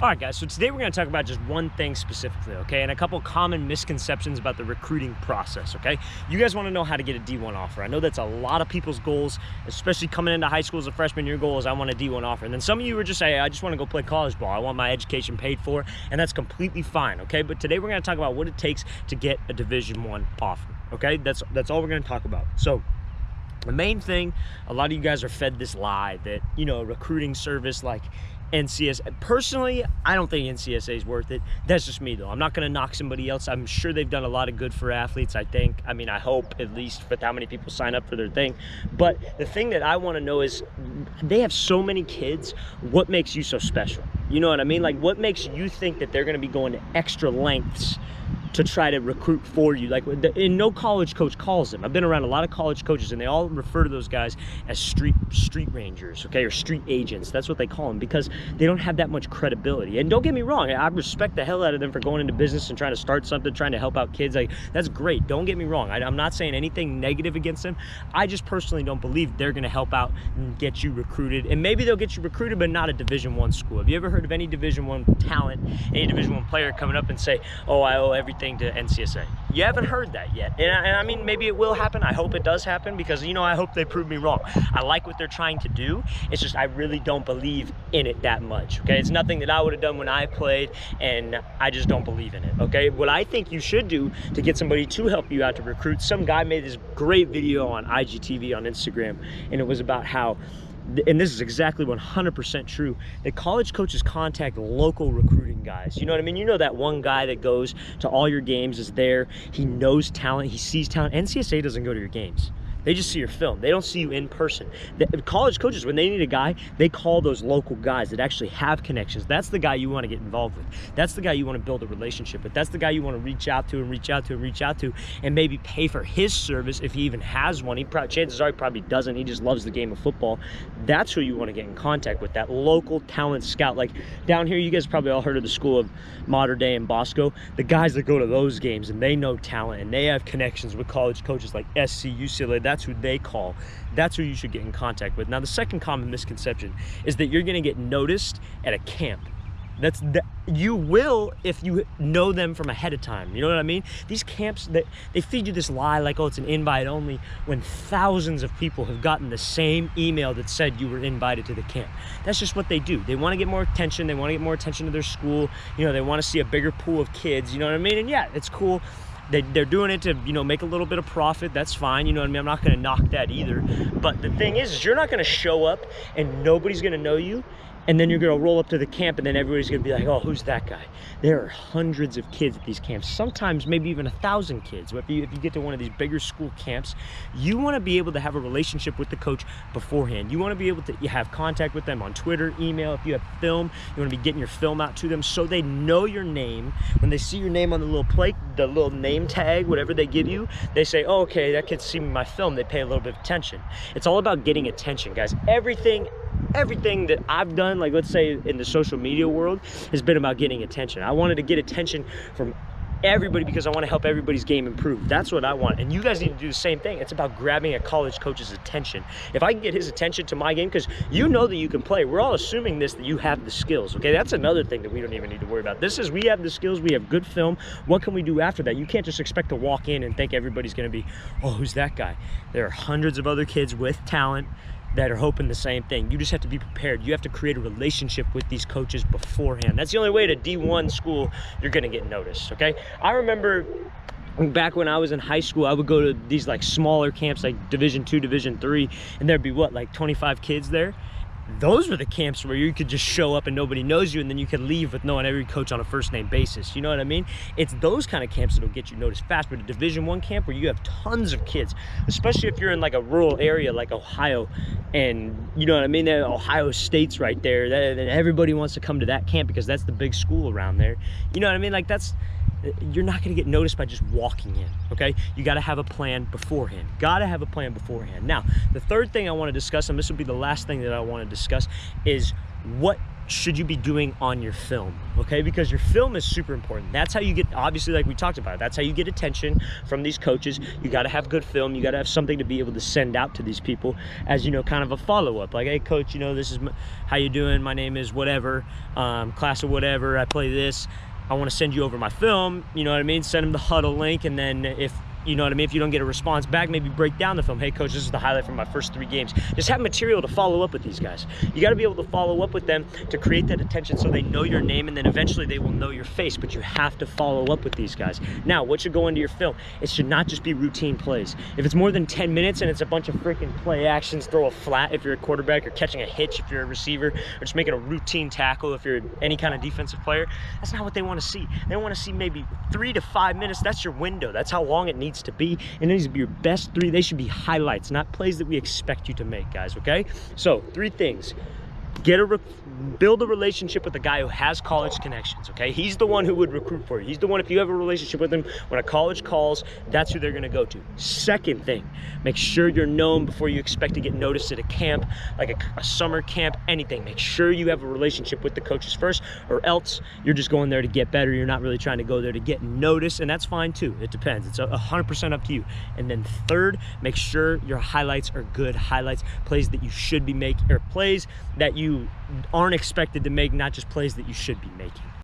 All right, guys, so today we're going to talk about just one thing specifically, okay, and a couple common misconceptions about the recruiting process, okay? You guys want to know how to get a D1 offer. I know that's a lot of people's goals, especially coming into high school as a freshman. Your goal is I want a D1 offer. And then some of you are just saying, I just want to go play college ball. I want my education paid for, and that's completely fine, okay? But today we're going to talk about what it takes to get a Division I offer, okay? That's all we're going to talk about. So the main thing, a lot of you guys are fed this lie that, you know, a recruiting service like NCSA. Personally, I don't think NCSA is worth it. That's just me, though. I'm not going to knock somebody else. I'm sure they've done a lot of good for athletes, I think. I mean, I hope, at least, with how many people sign up for their thing. But the thing that I want to know is, they have so many kids. What makes you so special? You know what I mean? Like, what makes you think that they're going to be going to extra lengths to try to recruit for you? Like, and no college coach calls them. I've been around a lot of college coaches, and they all refer to those guys as street rangers, okay, or street agents. That's what they call them, because they don't have that much credibility. And don't get me wrong, I respect the hell out of them for going into business and trying to start something, trying to help out kids. Like, that's great. Don't get me wrong. I'm not saying anything negative against them. I just personally don't believe they're going to help out and get you recruited. And maybe they'll get you recruited, but not a Division I school. Have you ever heard of any Division I talent, any Division I player coming up and say, oh, I owe everything to NCSA? You haven't heard that yet. And I mean, maybe it will happen. I hope it does happen, because, you know, I hope they prove me wrong. I like what they're trying to do. It's just I really don't believe in it that much, okay? It's nothing that I would have done when I played, and I just don't believe in it, okay? What I think you should do to get somebody to help you out to recruit, some guy made this great video on IGTV on Instagram, and it was about how, and this is exactly 100% true, that college coaches contact local recruiting guys. You know what I mean? You know that one guy that goes to all your games, is there, he knows talent, he sees talent. NCSA doesn't go to your games. They just see your film. They don't see you in person. The college coaches, when they need a guy, they call those local guys that actually have connections. That's the guy you want to get involved with. That's the guy you want to build a relationship with. That's the guy you want to reach out to and reach out to and reach out to, and maybe pay for his service if he even has one. Chances are he probably doesn't. He just loves the game of football. That's who you want to get in contact with, that local talent scout. Like down here, you guys probably all heard of the school of Mater Dei and Bosco. The guys that go to those games, and they know talent, and they have connections with college coaches like SC, UCLA. That's who they call. That's who you should get in contact with. Now, the second common misconception is that you're going to get noticed at a camp. You will if you know them from ahead of time. You know what I mean? These camps, they feed you this lie like, oh, it's an invite only, when thousands of people have gotten the same email that said you were invited to the camp. That's just what they do. They want to get more attention. They want to get more attention to their school. You know, they want to see a bigger pool of kids. You know what I mean? And yeah, it's cool. They're doing it to, you know, make a little bit of profit. That's fine. You know what I mean? I'm not going to knock that either. But the thing is you're not going to show up and nobody's going to know you. And then you're going to roll up to the camp, and then everybody's going to be like, oh, who's that guy? There are hundreds of kids at these camps, sometimes maybe even 1,000 kids. If you get to one of these bigger school camps, you want to be able to have a relationship with the coach beforehand. You want to be able to have contact with them on Twitter, email. If you have film, you want to be getting your film out to them so they know your name. When they see your name on the little plate, the little name tag, whatever they give you, they say, oh, okay, that kid's seen my film. They pay a little bit of attention. It's all about getting attention, guys. Everything that I've done, like let's say in the social media world, has been about getting attention. I wanted to get attention from everybody because I want to help everybody's game improve. That's what I want. And you guys need to do the same thing. It's about grabbing a college coach's attention. If I can get his attention to my game, because you know that you can play. We're all assuming this, that you have the skills, okay? That's another thing that we don't even need to worry about. This is, we have the skills, we have good film. What can we do after that? You can't just expect to walk in and think everybody's going to be, oh, who's that guy? There are hundreds of other kids with talent that are hoping the same thing. You just have to be prepared. You have to create a relationship with these coaches beforehand. That's the only way to D1 school you're gonna get noticed, okay? I remember back when I was in high school, I would go to these like smaller camps, like Division II, Division III, and there'd be what, like 25 kids there? Those were the camps where you could just show up and nobody knows you, and then you could leave with knowing every coach on a first name basis. You know what I mean? It's those kind of camps that'll get you noticed fast. But a Division I camp where you have tons of kids, especially if you're in like a rural area like Ohio, and you know what I mean? Ohio State's right there. Then everybody wants to come to that camp because that's the big school around there. You know what I mean? Like you're not going to get noticed by just walking in, okay? You got to have a plan beforehand. Got to have a plan beforehand. Now, the third thing I want to discuss, and this will be the last thing that I want to discuss, is what should you be doing on your film, okay? Because your film is super important. That's how you get, obviously, like we talked about, that's how you get attention from these coaches. You got to have good film. You got to have something to be able to send out to these people as, you know, kind of a follow-up. Like, hey, coach, you know, this is how you doing? My name is whatever, class of whatever. I play this. I want to send you over my film. You know what I mean? Send them the huddle link, and then if you know what I mean? If you don't get a response back, maybe break down the film. Hey, coach, this is the highlight from my first 3 games. Just have material to follow up with these guys. You got to be able to follow up with them to create that attention so they know your name, and then eventually they will know your face, but you have to follow up with these guys. Now, what should go into your film? It should not just be routine plays. If it's more than 10 minutes and it's a bunch of freaking play actions, throw a flat if you're a quarterback, or catching a hitch if you're a receiver, or just making a routine tackle if you're any kind of defensive player, that's not what they want to see. They want to see maybe 3 to 5 minutes. That's your window. That's how long it needs to be. And it needs to be your best 3. They should be highlights, not plays that we expect you to make, guys, okay? So 3 things. Build a relationship with a guy who has college connections, okay? He's the one who would recruit for you. He's the one, if you have a relationship with him, when a college calls, that's who they're gonna go to. Second thing, make sure you're known before you expect to get noticed at a camp, like a summer camp, anything. Make sure you have a relationship with the coaches first, or else you're just going there to get better. You're not really trying to go there to get noticed, and that's fine too. It depends. It's 100% up to you. And then third, make sure your highlights are good highlights, plays that you should be making, or plays that you aren't expected to make, not just plays that you should be making.